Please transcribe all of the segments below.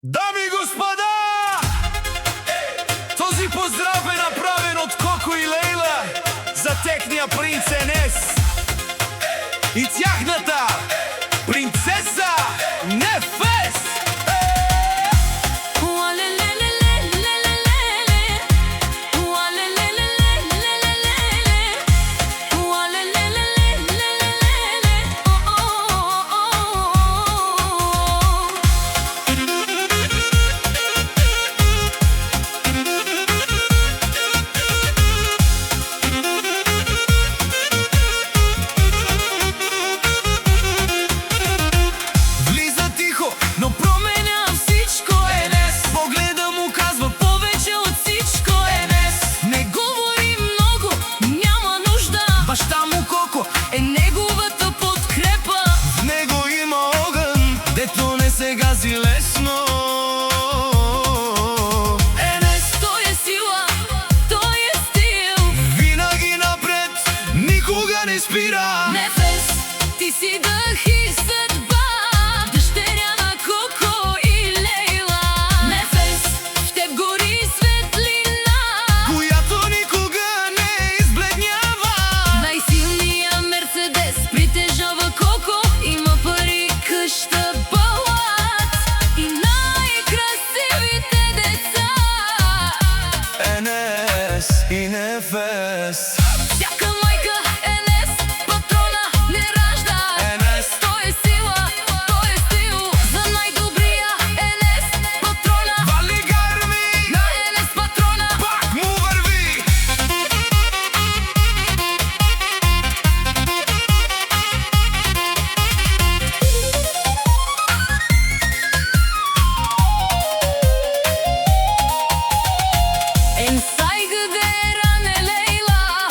Дами и господа, този поздрав е направен от Коко и Лейла за техния принц Енес и тяхната принцеса Нефес. Баща му Коко е неговата подкрепа. В него има огън, дето не се гази лесно. Енес, той е сила, той е стил. Винаги напред, никога не спира. Нефес, ти си дъх и съдба, дъщеря на Коко и Лейла. Нефес, в теб гори светлина, която никога не избледнява. Най-силния Мерцедес притежава Коко, има пари, къща, палат и най-красивите деца. Енес и Нефес. Всяка майка Енес, патрона не ражда. Енес, Той е сила, той е стил. За най-добрия Енес, патрона. вали гарми, На Енес патрона пак му върви. En saygıdeğer Leyla,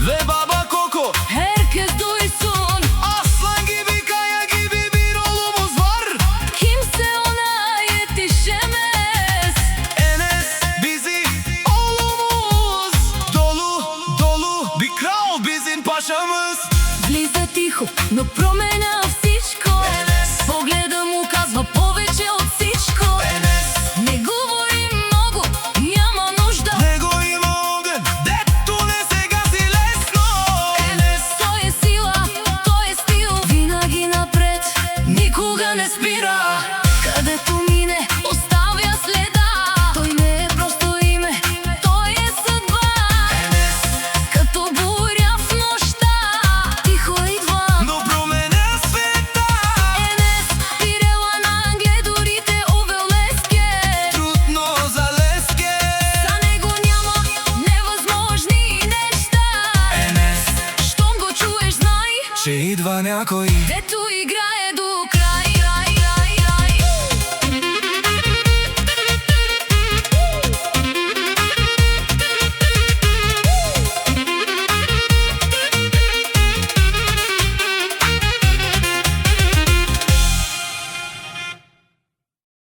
Ve baba Koko, herkes duysun. aslan gibi kaya gibi bir oğlumuz var. Kimse ona yetişemez. Enes bizim oğlumuz. Dolu dolu bir kral bizim paşamız. Влиза тихо, но променя всичко. Погледа му казва повече от всичко. Не говори много, няма нужда. Него има огън, дето не се гаси лесно. Енес, Той е сила, той е стил. Винаги напред, никога не спира. Където мине, оставя следа. Той не е просто име, той е съдба. Като буря в нощта, тихо идва. но променя света. Енес, пирела на гледорите, увел леске. Трудно за леске. За него няма невъзможни неща. Енес, Щом го чуеш, знай, че идва някой. дето играе.